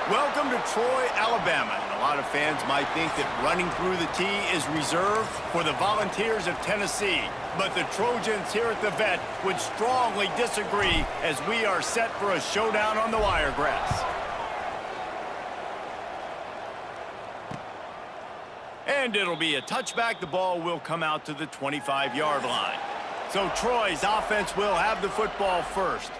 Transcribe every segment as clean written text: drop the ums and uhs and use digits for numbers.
Welcome to Troy, Alabama. And a lot of fans might think that running through the tee is reserved for the Volunteers of Tennessee. But the Trojans here at the Vet would strongly disagree as we are set for a showdown on the wiregrass. And it'll be a touchback. The ball will come out to the 25-yard line. So Troy's offense will have the football first.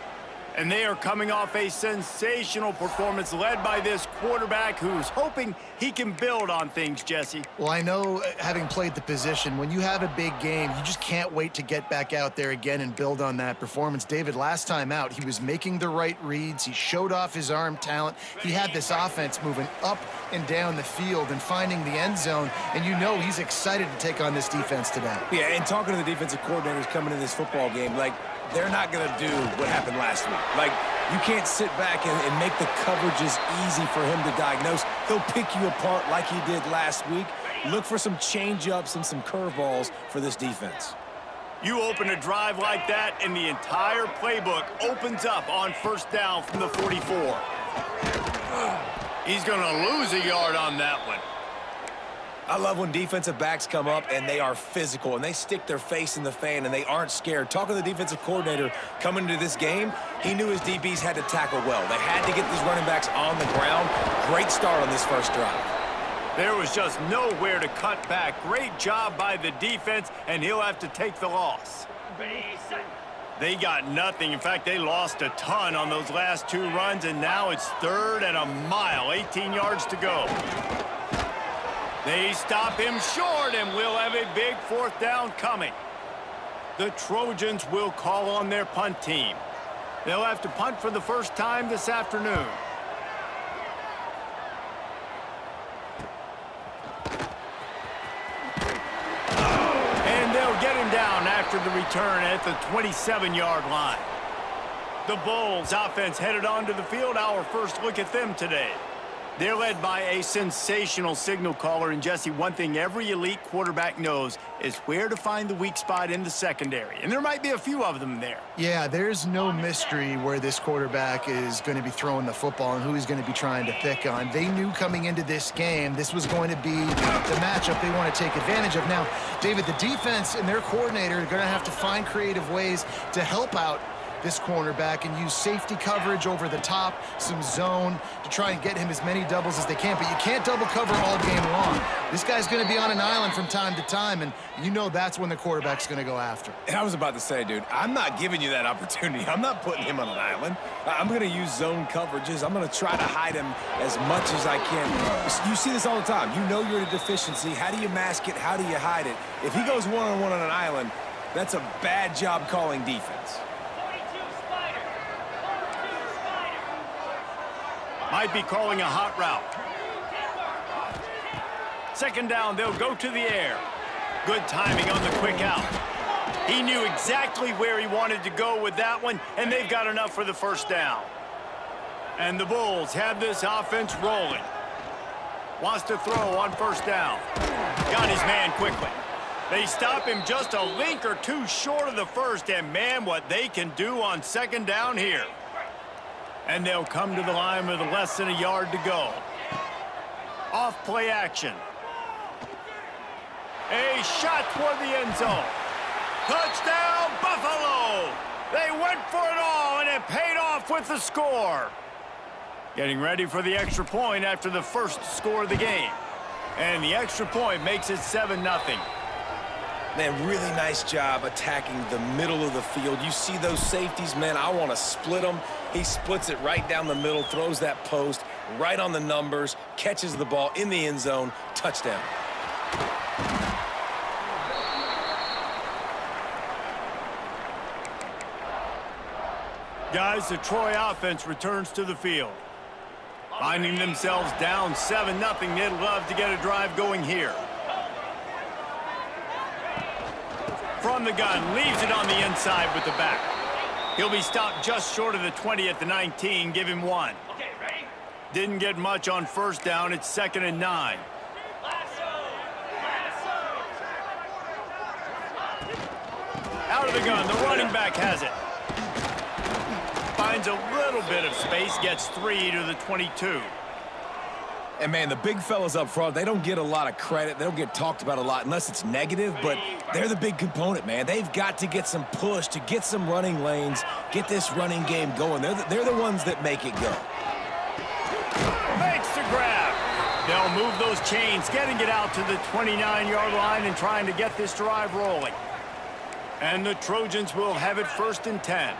And they are coming off a sensational performance led by this quarterback who's hoping he can build on things, Jesse. Well, I know, having played the position, when you have a big game, you just can't wait to get back out there again and build on that performance. David, last time out, he was making the right reads. He showed off his arm talent. He had this offense moving up and down the field and finding the end zone. And you know he's excited to take on this defense today. Yeah, and talking to the defensive coordinators coming in this football game, like, they're not going to do what happened last week. Like, you can't sit back and make the coverages easy for him to diagnose. He'll pick you apart like he did last week. Look for some change-ups and some curveballs for this defense. You open a drive like that, and the entire playbook opens up on first down from the 44. He's going to lose a yard on that one. I love when defensive backs come up and they are physical and they stick their face in the fan and they aren't scared. Talking to the defensive coordinator coming into this game, he knew his DBs had to tackle well. They had to get these running backs on the ground. Great start on this first drive. There was just nowhere to cut back. Great job by the defense, and he'll have to take the loss. They got nothing. In fact, they lost a ton on those last two runs, and now it's 3rd and a mile, 18 yards to go. They stop him short, and we'll have a big 4th down coming. The Trojans will call on their punt team. They'll have to punt for the first time this afternoon. And they'll get him down after the return at the 27-yard line. The Bulls offense headed onto the field. Our first look at them today. They're led by a sensational signal caller. And, Jesse, one thing every elite quarterback knows is where to find the weak spot in the secondary. And there might be a few of them there. Yeah, there's no mystery where this quarterback is going to be throwing the football and who he's going to be trying to pick on. They knew coming into this game this was going to be the matchup they want to take advantage of. Now, David, the defense and their coordinator are going to have to find creative ways to help out this cornerback and use safety coverage over the top, some zone to try and get him as many doubles as they can. But you can't double cover all game long. This guy's going to be on an island from time to time, and you know that's when the quarterback's going to go after. And I was about to say, dude, I'm not giving you that opportunity. I'm not putting him on an island. I'm going to use zone coverages. I'm going to try to hide him as much as I can. You see this all the time. You know you're at a deficiency. How do you mask it? How do you hide it? If he goes one-on-one on an island, that's a bad job calling defense. Might be calling a hot route. 2nd down, they'll go to the air. Good timing on the quick out. He knew exactly where he wanted to go with that one, and they've got enough for the first down. And the Bulls have this offense rolling. Wants to throw on first down. Got his man quickly. They stop him just a link or two short of the first, and man, what they can do on 2nd down here. And they'll come to the line with less than a yard to go. Off play action. A shot toward the end zone. Touchdown, Buffalo! They went for it all, and it paid off with the score. Getting ready for the extra point after the first score of the game. And the extra point makes it 7-0. Man, really nice job attacking the middle of the field. You see those safeties, man, I want to split them. He splits it right down the middle, throws that post right on the numbers, catches the ball in the end zone, touchdown. Guys, the Troy offense returns to the field. Finding themselves down 7-0, they'd love to get a drive going here. From the gun, leaves it on the inside with the back. He'll be stopped just short of the 20 at the 19, give him 1. Didn't get much on first down, it's 2nd and 9. Out of the gun, the running back has it. Finds a little bit of space, gets 3 to the 22. And, man, the big fellas up front, they don't get a lot of credit. They don't get talked about a lot unless it's negative, but they're the big component, man. They've got to get some push to get some running lanes, get this running game going. They're the ones that make it go. Makes the grab. They'll move those chains, getting it out to the 29-yard line and trying to get this drive rolling. And the Trojans will have it 1st and 10.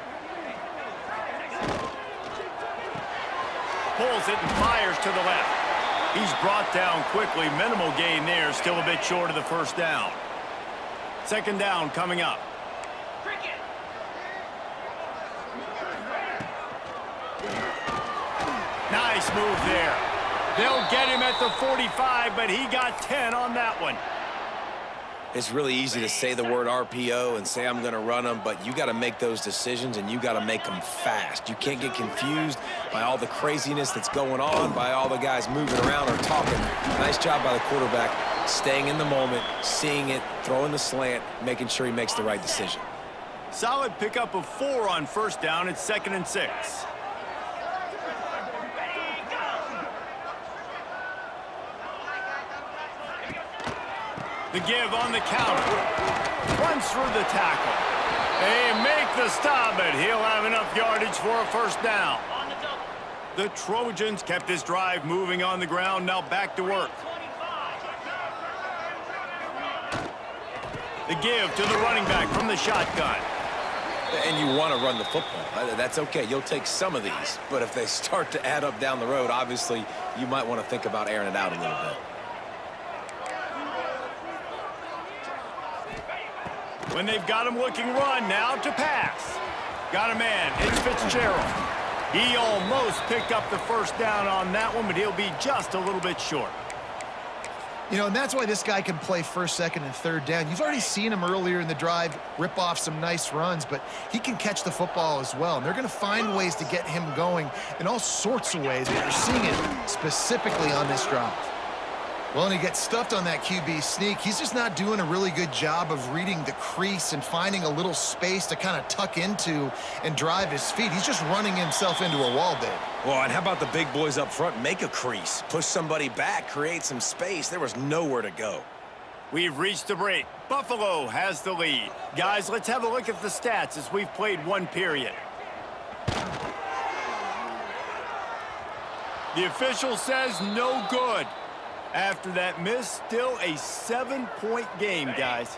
Pulls it and fires to the left. He's brought down quickly. Minimal gain there. Still a bit short of the 1st down. 2nd down coming up. Nice move there. They'll get him at the 45, but he got 10 on that one. It's really easy to say the word RPO and say I'm going to run them, but you got to make those decisions, and you got to make them fast. You can't get confused by all the craziness that's going on, by all the guys moving around or talking. Nice job by the quarterback, staying in the moment, seeing it, throwing the slant, making sure he makes the right decision. Solid pickup of 4 on 1st down. It's 2nd and 6. The give on the counter. Runs through the tackle. They make the stop, but he'll have enough yardage for a 1st down. The Trojans kept this drive moving on the ground. Now back to work. The give to the running back from the shotgun. And you want to run the football. That's okay. You'll take some of these. But if they start to add up down the road, obviously, you might want to think about airing it out a little bit. When they've got him looking run, now to pass. Got a man. It's Fitzgerald. He almost picked up the 1st down on that one, but he'll be just a little bit short. You know, and that's why this guy can play 1st, 2nd, and 3rd down. You've already seen him earlier in the drive rip off some nice runs, but he can catch the football as well. And they're going to find ways to get him going in all sorts of ways, but you're seeing it specifically on this drive. Well, and he gets stuffed on that QB sneak. He's just not doing a really good job of reading the crease and finding a little space to kind of tuck into and drive his feet. He's just running himself into a wall, Dave. Well, and how about the big boys up front? Make a crease. Push somebody back. Create some space. There was nowhere to go. We've reached the break. Buffalo has the lead. Guys, let's have a look at the stats as we've played 1 period. The official says no good. After that miss, still a 7-point game, guys.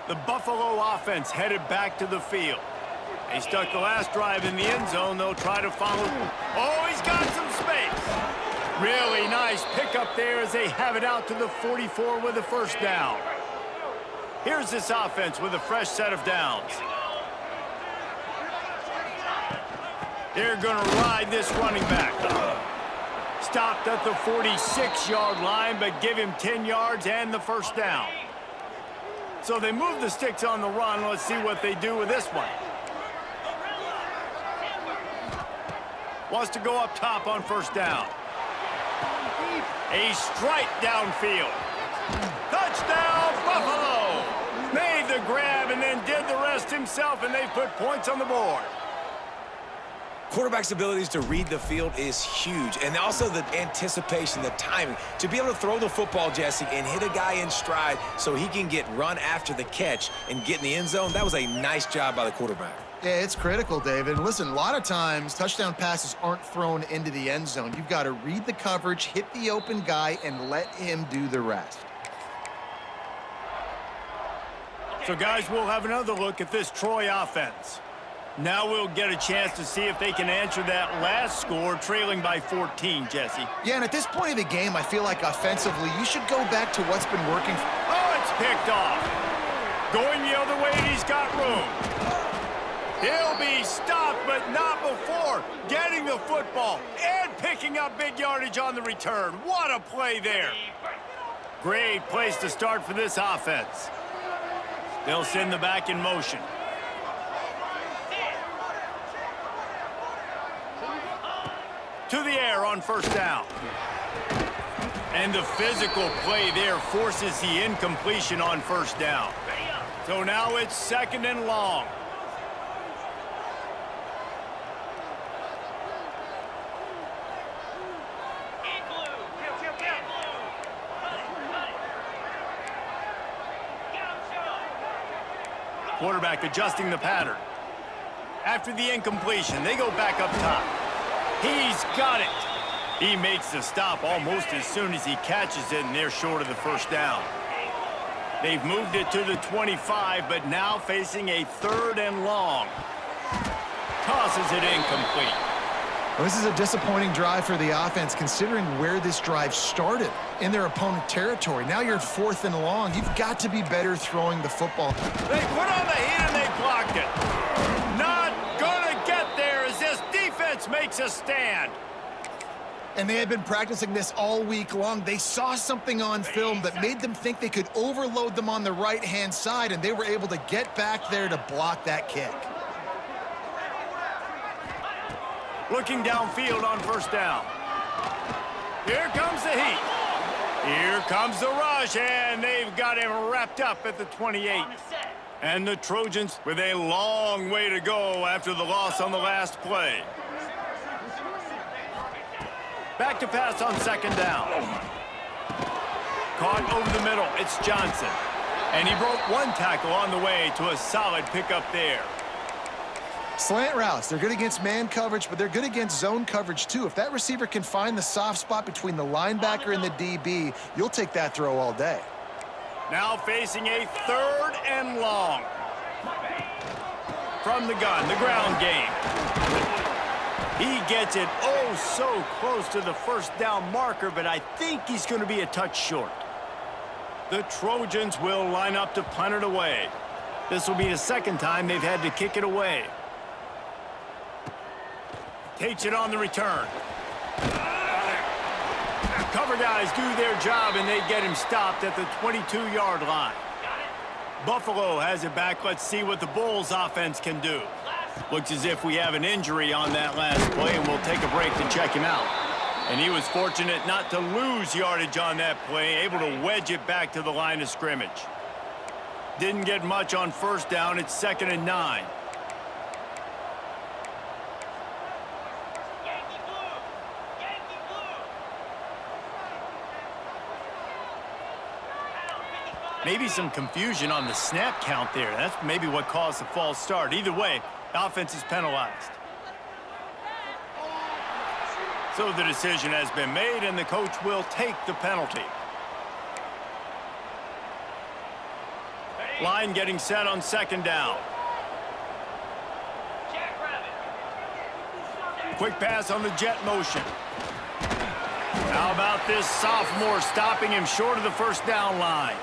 The Buffalo offense headed back to the field. They stuck the last drive in the end zone. They'll try to follow. Oh, he's got some space. Really nice pickup there as they have it out to the 44 with a 1st down. Here's this offense with a fresh set of downs. They're going to ride this running back. Stopped at the 46-yard line, but give him 10 yards and the 1st down. So they move the sticks on the run. Let's see what they do with this one. Wants to go up top on 1st down. A strike downfield. Touchdown, Buffalo! Made the grab and then did the rest himself, and they put points on the board. Quarterback's abilities to read the field is huge, and also the anticipation, the timing. To be able to throw the football, Jesse, and hit a guy in stride so he can get run after the catch and get in the end zone, that was a nice job by the quarterback. Yeah, it's critical, David. Listen, a lot of times touchdown passes aren't thrown into the end zone. You've got to read the coverage, hit the open guy, and let him do the rest. So, guys, we'll have another look at this Troy offense. Now we'll get a chance to see if they can answer that last score, trailing by 14, Jesse. Yeah, and at this point of the game, I feel like offensively, you should go back to what's been working. Oh, it's picked off. Going the other way, and he's got room. He'll be stopped, but not before getting the football and picking up big yardage on the return. What a play there. Great place to start for this offense. They'll send the back in motion. To the air on 1st down. And the physical play there forces the incompletion on 1st down. So now it's 2nd and long. Quarterback adjusting the pattern. After the incompletion, they go back up top. He's got it. He makes the stop almost as soon as he catches it, and they're short of the first down. They've moved it to the 25, but now facing a 3rd and long. Tosses it incomplete. Well, this is a disappointing drive for the offense, considering where this drive started, in their opponent territory. Now you're 4th and long. You've got to be better throwing the football. They put on the heat and they blocked it. Not gonna get there as this defense makes a stand. And they had been practicing this all week long. They saw something on film that made them think they could overload them on the right-hand side, and they were able to get back there to block that kick. Looking downfield on first down. Here comes the heat. Here comes the rush, and they've got him wrapped up at the 28. And the Trojans with a long way to go after the loss on the last play. Back to pass on 2nd down. Caught over the middle. It's Johnson. And he broke 1 tackle on the way to a solid pickup there. Slant routes, they're good against man coverage, but they're good against zone coverage too. If that receiver can find the soft spot between the linebacker and the DB, you'll take that throw all day. Now facing a 3rd and long. From the gun, the ground game. He gets it oh so close to the first down marker, but I think he's going to be a touch short. The Trojans will line up to punt it away. This will be the 2nd time they've had to kick it away. Takes it on the return. Cover guys do their job, and they get him stopped at the 22-yard line. Buffalo has it back. Let's see what the Bulls offense can do. Looks as if we have an injury on that last play, and we'll take a break to check him out. And he was fortunate not to lose yardage on that play, able to wedge it back to the line of scrimmage. Didn't get much on first down. It's 2nd and 9. Maybe some confusion on the snap count there. That's maybe what caused the false start. Either way, offense is penalized. So the decision has been made, and the coach will take the penalty. Line getting set on 2nd down. Quick pass on the jet motion. How about this sophomore stopping him short of the first down line?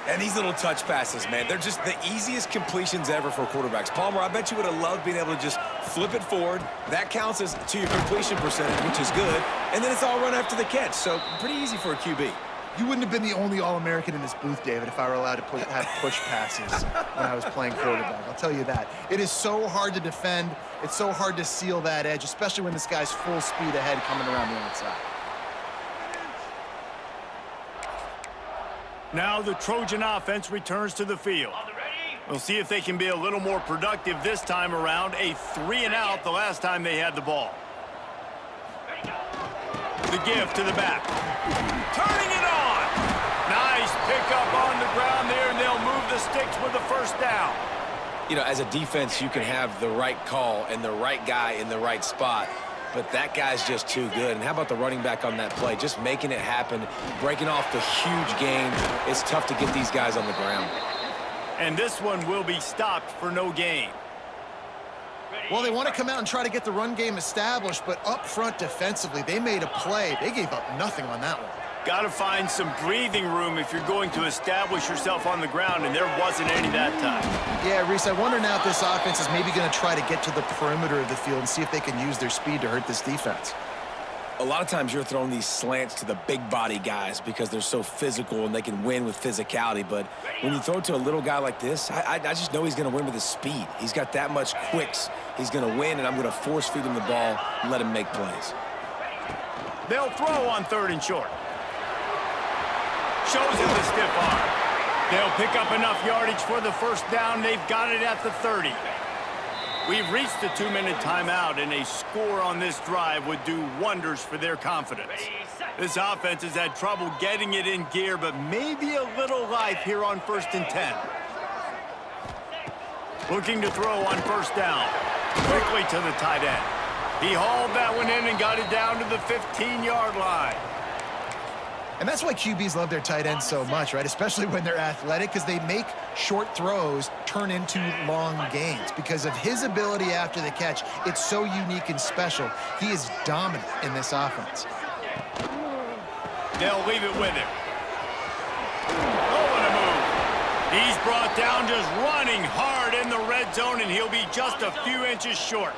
And these little touch passes, man, they're just the easiest completions ever for quarterbacks. Palmer, I bet you would have loved being able to just flip it forward. That counts as to your completion percentage, which is good. And then it's all run after the catch, so pretty easy for a QB. You wouldn't have been the only All-American in this booth, David, if I were allowed to have push passes when I was playing quarterback. I'll tell you that. It is so hard to defend. It's so hard to seal that edge, especially when this guy's full speed ahead coming around the outside. Now the Trojan offense returns to the field. We'll see if they can be a little more productive this time around. A 3-and-out the last time they had the ball. The give to the back. Turning it on. Nice pickup on the ground there, and they'll move the sticks with the first down. You know, as a defense, you can have the right call and the right guy in the right spot. But that guy's just too good. And how about the running back on that play? Just making it happen, breaking off the huge gain. It's tough to get these guys on the ground. And this one will be stopped for no gain. Well, they want to come out and try to get the run game established, but up front defensively, they made a play. They gave up nothing on that one. Got to find some breathing room if you're going to establish yourself on the ground, and there wasn't any that time. Yeah, Reese, I wonder now if this offense is maybe going to try to get to the perimeter of the field and see if they can use their speed to hurt this defense. A lot of times you're throwing these slants to the big body guys because they're so physical and they can win with physicality. But when you throw it to a little guy like this, I just know he's going to win with his speed. He's got that much quicks. He's going to win, and I'm going to force feed him the ball and let him make plays. They'll throw on 3rd and short. Shows him the stiff arm. They'll pick up enough yardage for the first down. They've got it at the 30. We've reached the 2-minute timeout, and a score on this drive would do wonders for their confidence. This offense has had trouble getting it in gear, but maybe a little life here on 1st and 10. Looking to throw on first down. Quickly to the tight end. He hauled that one in and got it down to the 15-yard line. And that's why QBs love their tight ends so much, right? Especially when they're athletic, because they make short throws turn into long gains. Because of his ability after the catch, it's so unique and special. He is dominant in this offense. They'll leave it with him. Oh, what a move. He's brought down just running hard in the red zone, and he'll be just a few inches short.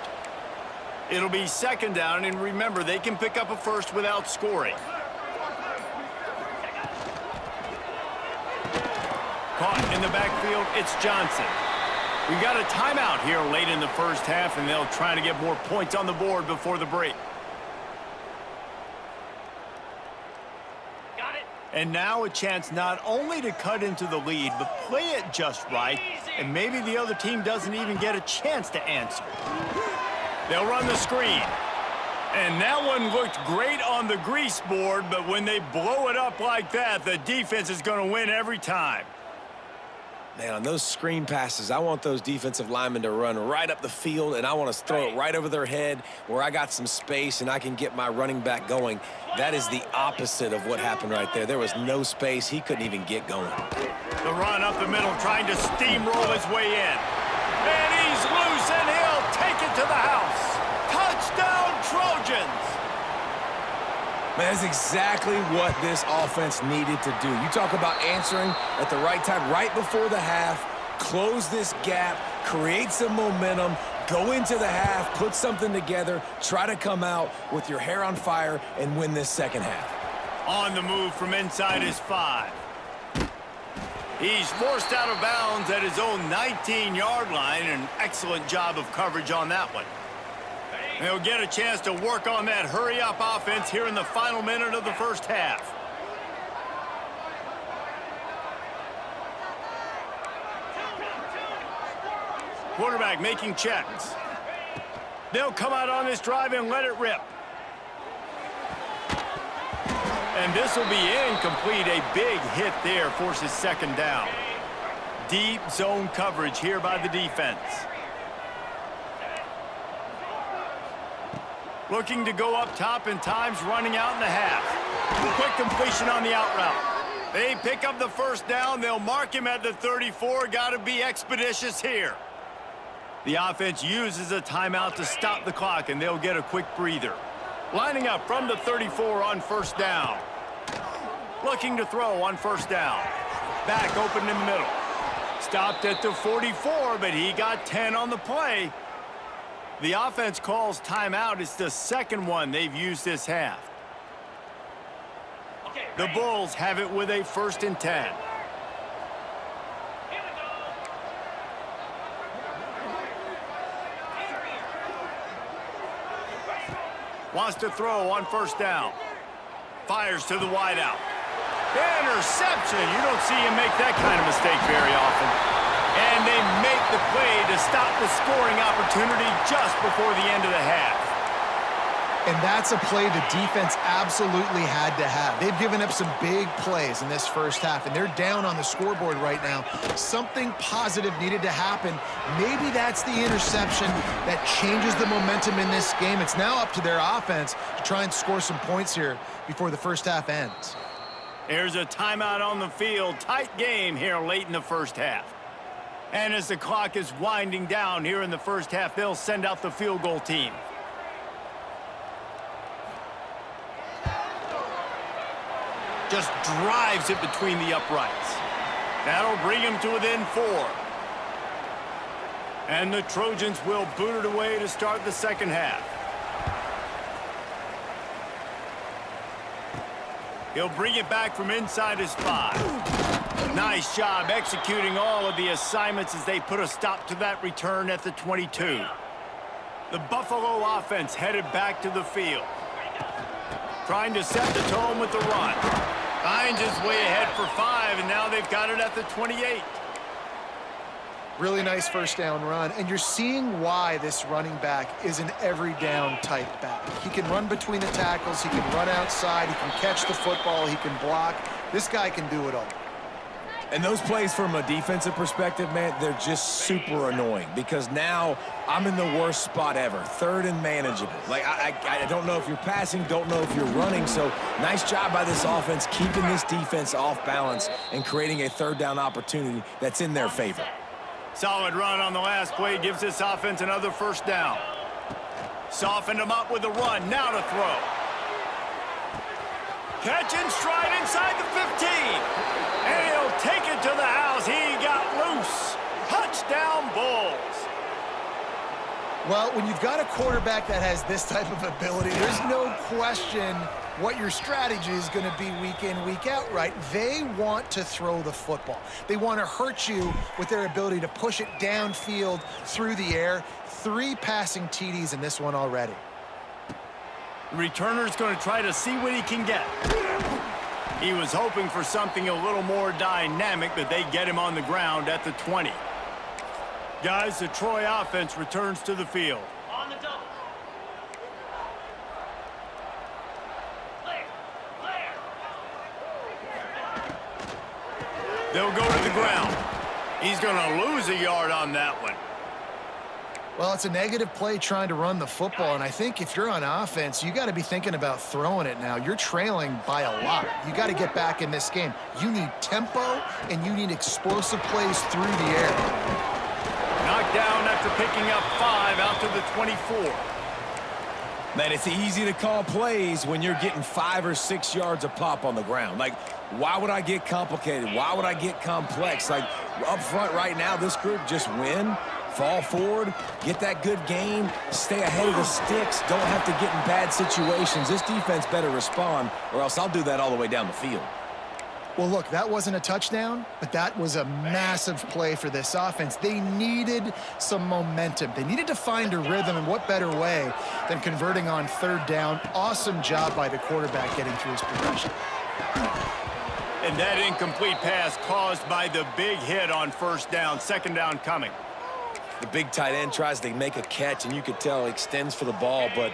It'll be second down, and remember, they can pick up a first without scoring. Caught in the backfield, it's Johnson. We've got a timeout here late in the first half, and they'll try to get more points on the board before the break. Got it. And now a chance not only to cut into the lead, but play it just right, and maybe the other team doesn't even get a chance to answer. They'll run the screen. And that one looked great on the grease board, but when they blow it up like that, the defense is going to win every time. Man, on those screen passes, I want those defensive linemen to run right up the field, and I want to throw it right over their head where I got some space and I can get my running back going. That is the opposite of what happened right there. There was no space. He couldn't even get going. The run up the middle, trying to steamroll his way in. And he's loose, and he'll take it to the house. Touchdown, Trojans! Man, that's exactly what this offense needed to do. You talk about answering at the right time, right before the half, close this gap, create some momentum, go into the half, put something together, try to come out with your hair on fire and win this second half. On the move from inside his 5. He's forced out of bounds at his own 19-yard line. An excellent job of coverage on that one. They'll get a chance to work on that hurry-up offense here in the final minute of the first half. Quarterback making checks. They'll come out on this drive and let it rip. And this will be incomplete. A big hit there forces second down. Deep zone coverage here by the defense. Looking to go up top, and time's running out in the half. Quick completion on the out route. They pick up the first down. They'll mark him at the 34. Got to be expeditious here. The offense uses a timeout to stop the clock, and they'll get a quick breather. Lining up from the 34 on first down. Looking to throw on first down. Back open in the middle. Stopped at the 44, but he got 10 on the play. The offense calls timeout. It's the second one they've used this half. The Bulls have it with a 1st and 10. Wants to throw on first down. Fires to the wideout. Interception. You don't see him make that kind of mistake very often. And they make the play to stop the scoring opportunity just before the end of the half. And that's a play the defense absolutely had to have. They've given up some big plays in this first half, and they're down on the scoreboard right now. Something positive needed to happen. Maybe that's the interception that changes the momentum in this game. It's now up to their offense to try and score some points here before the first half ends. There's a timeout on the field. Tight game here late in the first half. And as the clock is winding down here in the first half, they'll send out the field goal team. Just drives it between the uprights. That'll bring him to within 4. And the Trojans will boot it away to start the second half. He'll bring it back from inside his 5. Nice job executing all of the assignments as they put a stop to that return at the 22. The Buffalo offense headed back to the field. Trying to set the tone with the run. Finds his way ahead for 5, and now they've got it at the 28. Really nice first down run, and you're seeing why this running back is an every down type back. He can run between the tackles, he can run outside, he can catch the football, he can block. This guy can do it all. And those plays from a defensive perspective, man, they're just super annoying because now I'm in the worst spot ever, third and manageable. Like, I don't know if you're passing, don't know if you're running, so nice job by this offense keeping this defense off balance and creating a third down opportunity that's in their favor. Solid run on the last play gives this offense another first down. Softened him up with a run, now to throw. Catch and stride inside the 15. And he'll take it to the house. He got loose. Touchdown, Bulls. Well, when you've got a quarterback that has this type of ability, there's no question what your strategy is going to be week in, week out, right? They want to throw the football. They want to hurt you with their ability to push it downfield through the air. 3 passing TDs in this one already. The returner's going to try to see what he can get. He was hoping for something a little more dynamic, but they get him on the ground at the 20. Guys, the Troy offense returns to the field. On the double. Clear. They'll go to the ground. He's going to lose a yard on that one. Well, it's a negative play trying to run the football, and I think if you're on offense, you got to be thinking about throwing it now. You're trailing by a lot. You got to get back in this game. You need tempo, and you need explosive plays through the air. Knocked down after picking up 5 out to the 24. Man, it's easy to call plays when you're getting 5 or 6 yards a pop on the ground. Like, why would I get complicated? Why would I get complex? Like, up front right now, this group just win. Fall forward, get that good gain, stay ahead of the sticks, don't have to get in bad situations. This defense better respond, or else I'll do that all the way down the field. Well, look, that wasn't a touchdown, but that was a massive play for this offense. They needed some momentum. They needed to find a rhythm, and what better way than converting on third down. Awesome job by the quarterback getting through his progression. And that incomplete pass caused by the big hit on first down, second down coming. The big tight end tries to make a catch, and you could tell he extends for the ball, but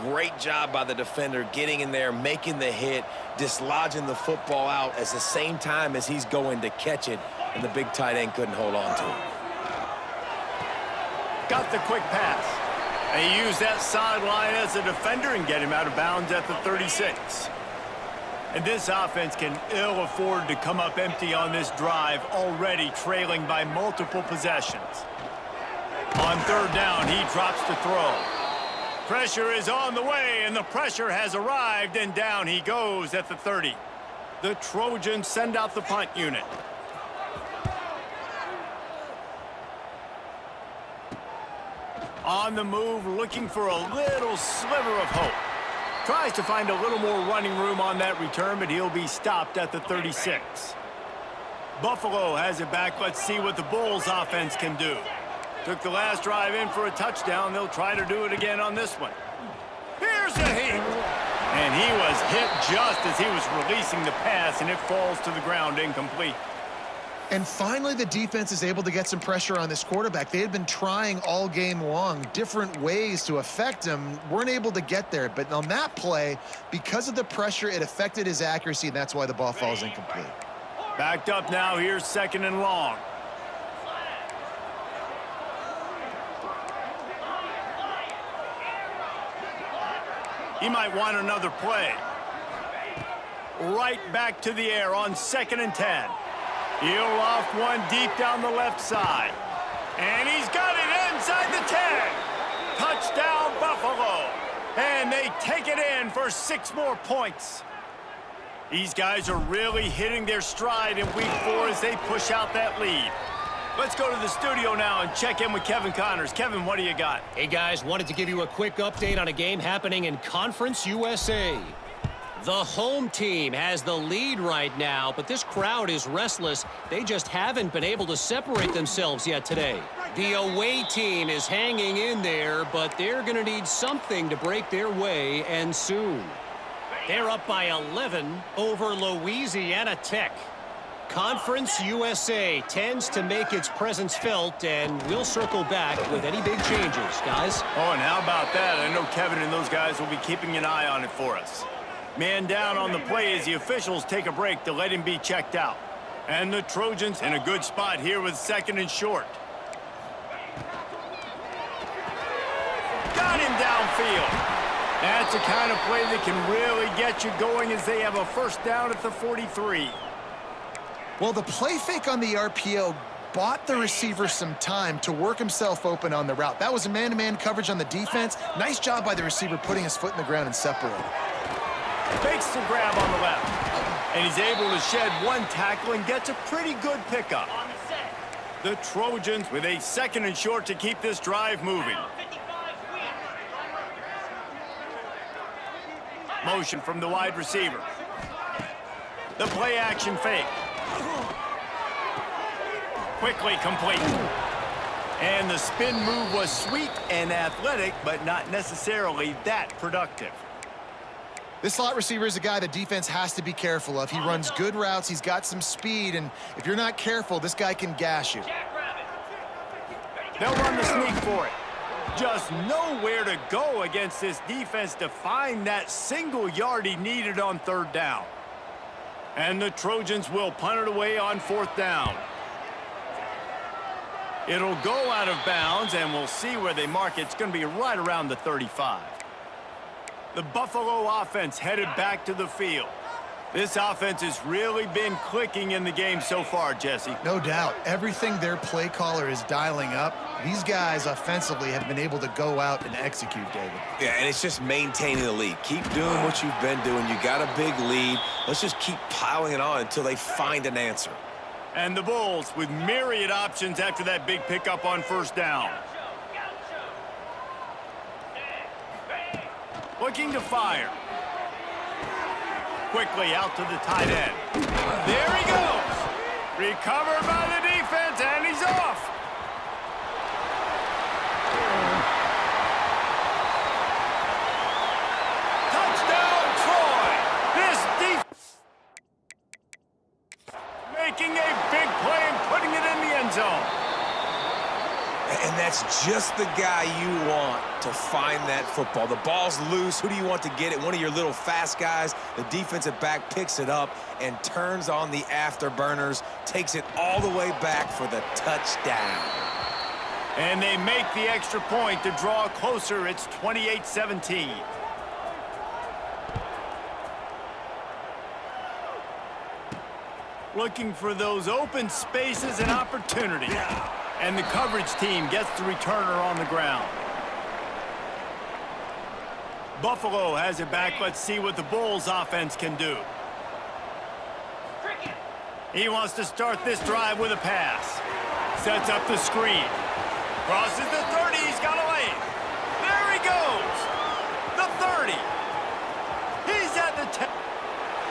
great job by the defender getting in there, making the hit, dislodging the football out at the same time as he's going to catch it, and the big tight end couldn't hold on to it. Got the quick pass. And he used that sideline as a defender and get him out of bounds at the 36. And this offense can ill afford to come up empty on this drive, already trailing by multiple possessions. On third down, he drops to throw. Pressure is on the way, and the pressure has arrived, and down he goes at the 30. The Trojans send out the punt unit. On the move, looking for a little sliver of hope. Tries to find a little more running room on that return, but he'll be stopped at the 36. Buffalo has it back. Let's see what the Bulls offense can do. Took the last drive in for a touchdown. They'll try to do it again on this one. Here's a hit. And he was hit just as he was releasing the pass, and it falls to the ground incomplete. And finally, the defense is able to get some pressure on this quarterback. They had been trying all game long, different ways to affect him, weren't able to get there. But on that play, because of the pressure, it affected his accuracy, and that's why the ball falls incomplete. Backed up now, here's second and long. He might want another play. Right back to the air on 2nd and 10. He'll loft one deep down the left side. And he's got it inside the 10. Touchdown, Buffalo. And they take it in for 6 more points. These guys are really hitting their stride in week 4 as they push out that lead. Let's go to the studio now and check in with Kevin Connors. Kevin, what do you got? Hey, guys, wanted to give you a quick update on a game happening in Conference USA. The home team has the lead right now, but this crowd is restless. They just haven't been able to separate themselves yet today. The away team is hanging in there, but they're going to need something to break their way, and soon. They're up by 11 over Louisiana Tech. Conference USA tends to make its presence felt, and we'll circle back with any big changes, guys. Oh, and how about that? I know Kevin and those guys will be keeping an eye on it for us. Man down on the play as the officials take a break to let him be checked out. And the Trojans in a good spot here with 2nd and short. Got him downfield. That's the kind of play that can really get you going as they have a 1st down at the 43. Well, the play fake on the RPO bought the receiver some time to work himself open on the route. That was a man-to-man coverage on the defense. Nice job by the receiver putting his foot in the ground and separating. Fakes the grab on the left. And he's able to shed 1 tackle and gets a pretty good pickup. The Trojans with a 2nd and short to keep this drive moving. Motion from the wide receiver. The play action fake. Quickly complete. And the spin move was sweet and athletic, but not necessarily that productive. This slot receiver is a guy the defense has to be careful of. He runs good routes, he's got some speed, and if you're not careful, this guy can gash you. They'll run the sneak for it. Just nowhere to go against this defense to find that single yard he needed on 3rd down. And the Trojans will punt it away on 4th down. It'll go out of bounds, and we'll see where they mark it. It's going to be right around the 35. The Buffalo offense headed back to the field. This offense has really been clicking in the game so far, Jesse. No doubt. Everything their play caller is dialing up, these guys offensively have been able to go out and execute, David. Yeah, and it's just maintaining the lead. Keep doing what you've been doing. You got a big lead. Let's just keep piling it on until they find an answer. And the Bulls with myriad options after that big pickup on 1st down. Looking to fire. Quickly out to the tight end. There he goes. Recovered by the defense, and he's off. Touchdown, Troy. This defense making a big play and putting it in the end zone. And that's just the guy you want to find that football. The ball's loose. Who do you want to get it? One of your little fast guys. The defensive back picks it up and turns on the afterburners, takes it all the way back for the touchdown. And they make the extra point to draw closer. It's 28-17. Looking for those open spaces and opportunities. And the coverage team gets the returner on the ground. Buffalo has it back. Let's see what the Bulls offense can do. He wants to start this drive with a pass. Sets up the screen. Crosses the 30. He's got a lane. There he goes. The 30. He's at the 10.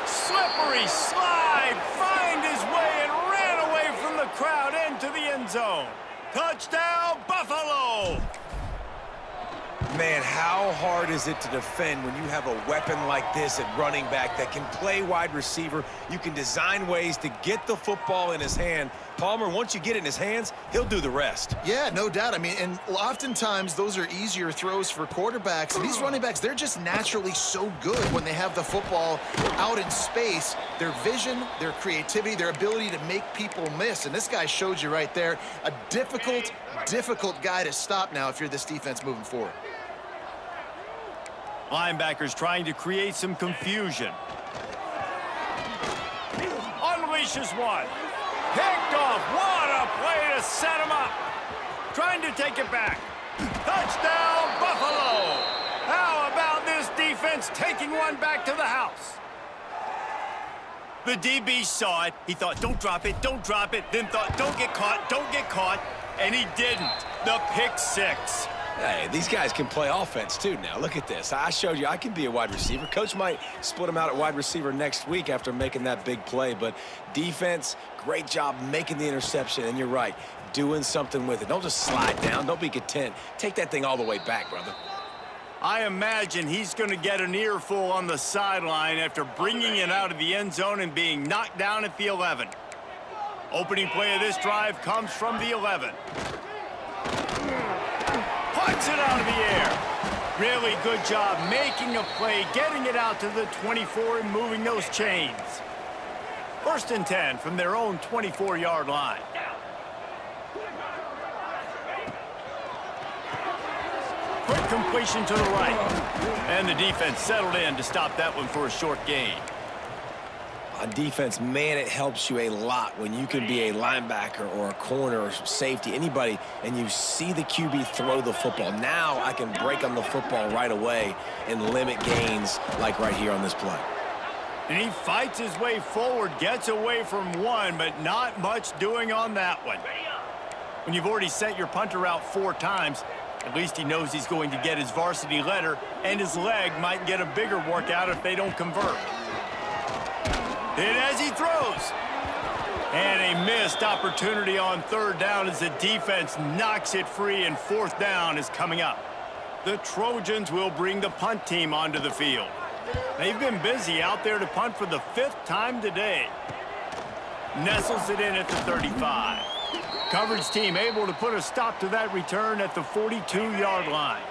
Slippery slide. Find his way and ran away from the crowd into the end zone. Touchdown, Buffalo! Man, how hard is it to defend when you have a weapon like this at running back that can play wide receiver? You can design ways to get the football in his hand. Palmer, once you get it in his hands, he'll do the rest. Yeah, no doubt. I mean, and oftentimes those are easier throws for quarterbacks. And these running backs, they're just naturally so good when they have the football out in space. Their vision, their creativity, their ability to make people miss. And this guy showed you right there, a difficult guy to stop now if you're this defense moving forward. Linebackers trying to create some confusion. Unleashes one. Picked off. What a play to set him up. Trying to take it back. Touchdown, Buffalo. How about this defense taking one back to the house? The DB saw it. He thought, don't drop it, don't drop it. Then thought, don't get caught. And he didn't. The pick six. Hey, these guys can play offense, too, now. Look at this. I showed you I can be a wide receiver. Coach might split him out at wide receiver next week after making that big play. But defense, great job making the interception. And you're right, doing something with it. Don't just slide down. Don't be content. Take that thing all the way back, brother. I imagine he's going to get an earful on the sideline after bringing it out of the end zone and being knocked down at the 11. Opening play of this drive comes from the 11. Puts it out of the air. Really good job making a play, getting it out to the 24 and moving those chains. First and 10 from their own 24-yard line. Quick completion to the right. And the defense settled in to stop that one for a short gain. On defense, man, it helps you a lot when you can be a linebacker or a corner or safety, anybody, and you see the QB throw the football. Now I can break on the football right away and limit gains like right here on this play. And he fights his way forward, gets away from one, but not much doing on that one. When you've already sent your punter out 4 times, at least he knows he's going to get his varsity letter, and his leg might get a bigger workout if they don't convert. And as he throws, and a missed opportunity on 3rd down as the defense knocks it free, and 4th down is coming up. The Trojans will bring the punt team onto the field. They've been busy out there to punt for the 5th time today. Nestles it in at the 35. Coverage team able to put a stop to that return at the 42-yard line.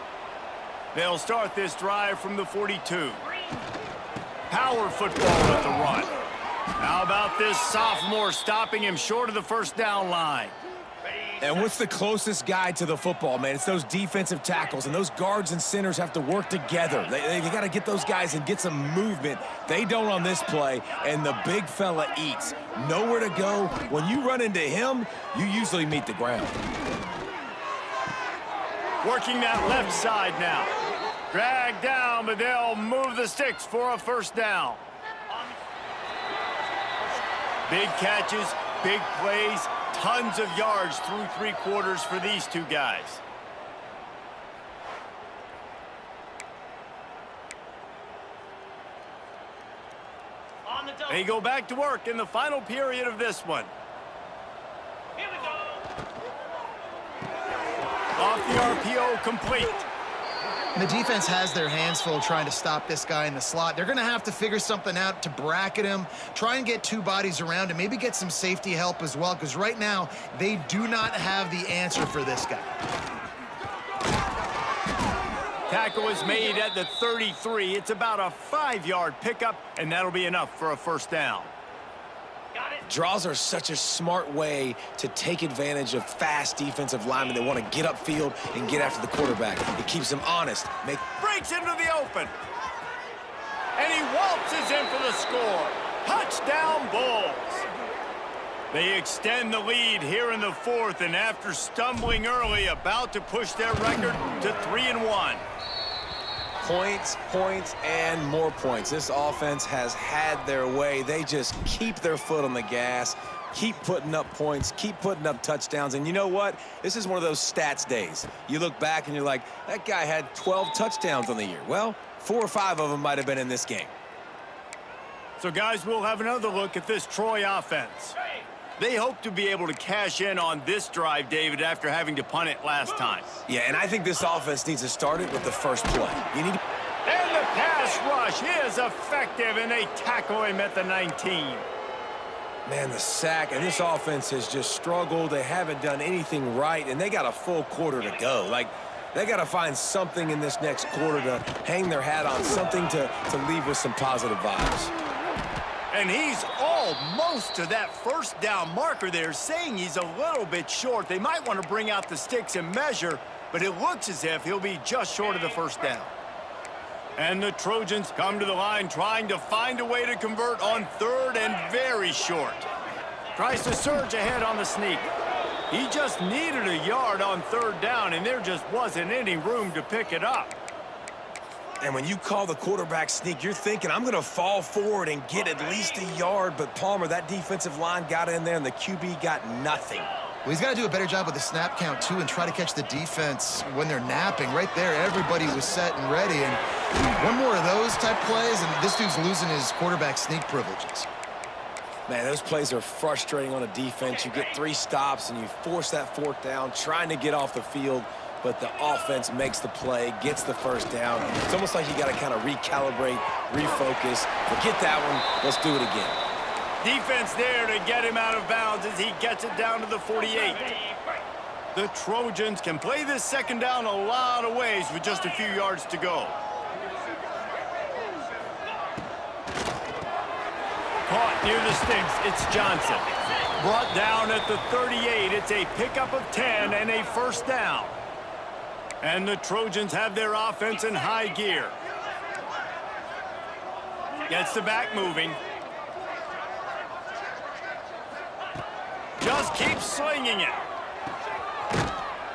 They'll start this drive from the 42. Power football at the run. How about this sophomore stopping him short of the 1st down line? And what's the closest guy to the football, man? It's those defensive tackles, and those guards and centers have to work together. They got to get those guys and get some movement. They don't on this play, and the big fella eats. Nowhere to go. When you run into him, you usually meet the ground. Working that left side now. Drag down, but they'll move the sticks for a 1st down. Big catches, big plays, tons of yards through 3 quarters for these 2 guys. They go back to work in the final period of this one. Here we go. Off the RPO, complete. The defense has their hands full trying to stop this guy in the slot. They're going to have to figure something out to bracket him, try and get 2 bodies around him, maybe get some safety help as well, because right now they do not have the answer for this guy. Tackle is made at the 33. It's about a 5-yard pickup, and that'll be enough for a 1st down. Draws are such a smart way to take advantage of fast defensive linemen that want to get upfield and get after the quarterback. It keeps them honest. Breaks into the open. And he waltzes in for the score. Touchdown, Bulls. They extend the lead here in the 4th, and after stumbling early, about to push their record to 3-1. Points, points, and more points. This offense has had their way. They just keep their foot on the gas, keep putting up points, keep putting up touchdowns. And you know what? This is one of those stats days. You look back and you're like, that guy had 12 touchdowns on the year. Well, 4 or 5 of them might have been in this game. So, guys, we'll have another look at this Troy offense. They hope to be able to cash in on this drive, David, after having to punt it last time. Yeah, and I think this offense needs to start it with the first play. You need to... And the pass rush is effective, and they tackle him at the 19. Man, the sack, and this offense has just struggled. They haven't done anything right, and they got a full quarter to go. Like, they got to find something in this next quarter to hang their hat on, something to leave with some positive vibes. And he's almost to that 1st down marker there, saying he's a little bit short. They might want to bring out the sticks and measure, but it looks as if he'll be just short of the 1st down. And the Trojans come to the line trying to find a way to convert on 3rd and very short. Tries to surge ahead on the sneak. He just needed a yard on 3rd down, and there just wasn't any room to pick it up. And when you call the quarterback sneak, you're thinking, I'm going to fall forward and get at least a yard. But Palmer, that defensive line got in there, and the QB got nothing. Well, he's got to do a better job with the snap count, too, and try to catch the defense when they're napping. Right there, everybody was set and ready. And one more of those type plays, and this dude's losing his quarterback sneak privileges. Man, those plays are frustrating on a defense. You get 3 stops, and you force that 4th down, trying to get off the field. But the offense makes the play, gets the 1st down. It's almost like you got to kind of recalibrate, refocus. Forget that one. Let's do it again. Defense there to get him out of bounds as he gets it down to the 48. The Trojans can play this 2nd down a lot of ways with just a few yards to go. caught near the sticks. It's Johnson. Brought down at the 38. It's a pickup of 10 and a first down. And the Trojans have their offense in high gear. Gets the back moving. Just keeps slinging it.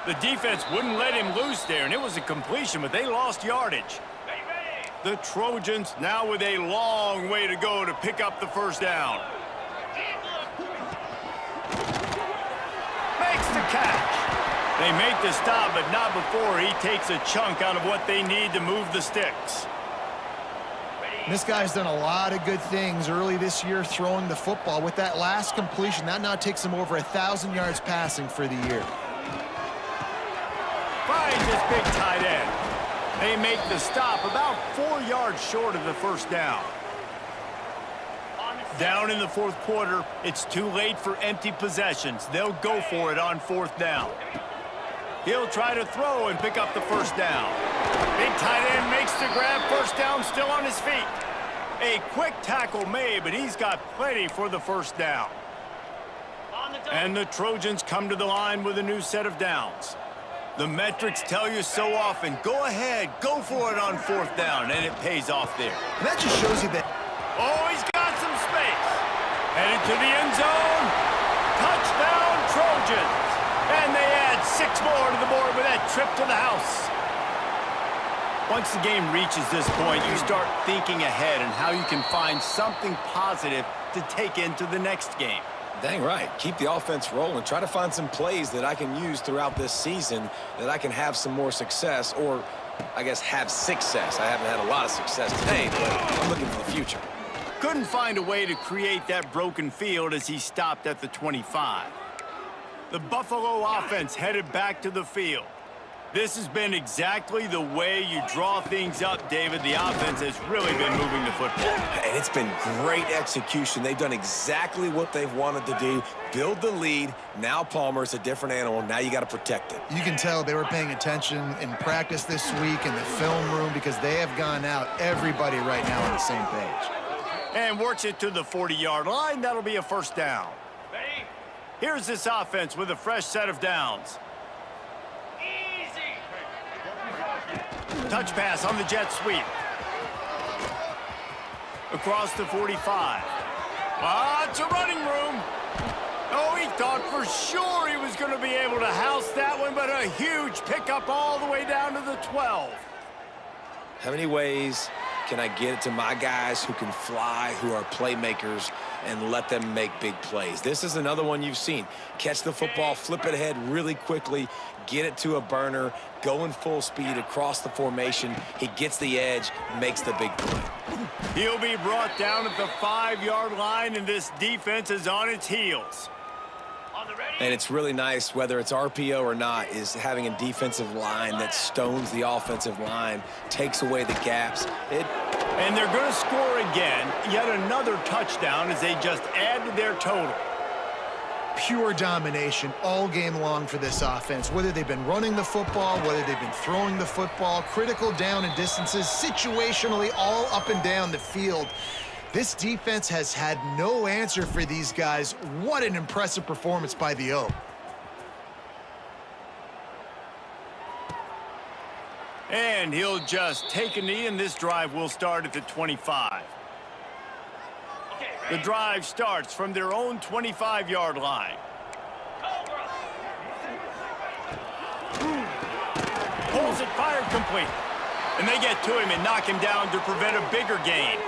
The defense wouldn't let him loose there, and it was a completion, but they lost yardage. The Trojans now with a long way to go to pick up the first down. Makes the catch. They make the stop, but not before he takes a chunk out of what they need to move the sticks. This guy's done a lot of good things early this year throwing the football. With that last completion, that now takes him over 1,000 yards passing for the year. Finds his big tight end. They make the stop about 4 yards short of the first down. Down in the fourth quarter, it's too late for empty possessions. They'll go for it on fourth down. He'll try to throw and pick up the first down. Big tight end makes the grab. First down, still on his feet. A quick tackle made, but he's got plenty for the first down. And the Trojans come to the line with a new set of downs. The metrics tell you so often, go ahead, go for it on fourth down, and it pays off there. And that just shows you that. Oh, he's got some space. Headed to the end zone. Touchdown, Trojans. And they add 6 more to the board with that trip to the house. Once the game reaches this point, you start thinking ahead and how you can find something positive to take into the next game. Dang right. Keep the offense rolling. Try to find some plays that I can use throughout this season that I can have some more success, or I guess have success. I haven't had a lot of success today, but I'm looking for the future. Couldn't find a way to create that broken field as he stopped at the 25. The Buffalo offense headed back to the field. This has been exactly the way you draw things up, David. The offense has really been moving the football. And it's been great execution. They've done exactly what they've wanted to do. Build the lead. Now Palmer's a different animal. Now you got to protect it. You can tell they were paying attention in practice this week in the film room because they have gone out, everybody right now on the same page. And works it to the 40-yard line. That'll be a first down. Ready? Here's this offense with a fresh set of downs. Easy. Touch pass on the jet sweep. Across the 45. Lots of running room. Oh, he thought for sure he was going to be able to house that one, but a huge pickup all the way down to the 12. How many ways can I get it to my guys who can fly, who are playmakers, and let them make big plays? This is another one you've seen. Catch the football, flip it ahead really quickly, get it to a burner, go in full speed across the formation. He gets the edge, makes the big play. He'll be brought down at the 5-yard line, and this defense is on its heels. On the ready? And it's really nice, whether it's RPO or not, is having a defensive line that stones the offensive line, takes away the gaps. And they're going to score again. Yet another touchdown as they just add to their total. Pure domination all game long for this offense. Whether they've been running the football, whether they've been throwing the football, critical down and distances, situationally all up and down the field. This defense has had no answer for these guys. What an impressive performance by the O. And he'll just take a knee, and this drive will start at the 25. Okay, The ready? drive starts from their own 25-yard line. Cobra. Pulls it, fired complete. And they get to him and knock him down to prevent a bigger gain.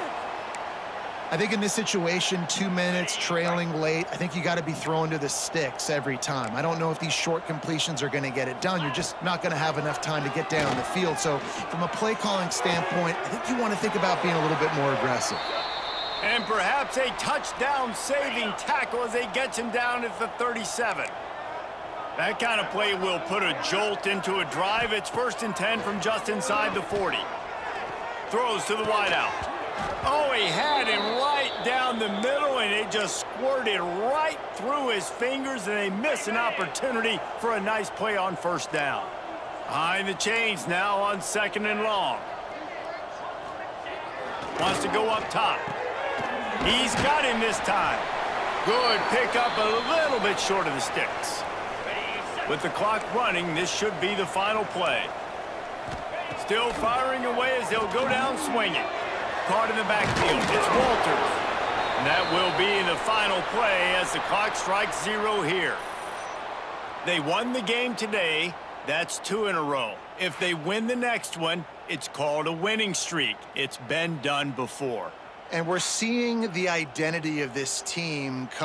I think in this situation, 2 minutes, trailing late, I think you got to be throwing to the sticks every time. I don't know if these short completions are going to get it done. You're just not going to have enough time to get down the field. So from a play calling standpoint, I think you want to think about being a little bit more aggressive. And perhaps a touchdown-saving tackle as they get him down at the 37. That kind of play will put a jolt into a drive. It's 1st and 10 from just inside the 40. Throws to the wideout. Oh, he had him right down the middle, and it just squirted right through his fingers, and they miss an opportunity for a nice play on 1st down. Behind the chains now on 2nd and long. Wants to go up top. He's got him this time. Good pickup, a little bit short of the sticks. With the clock running, this should be the final play. Still firing away as they'll go down swinging. Caught in the backfield. It's Walters. And that will be the final play as the clock strikes 0 here. They won the game today. That's 2 in a row. If they win the next one, it's called a winning streak. It's been done before. And we're seeing the identity of this team come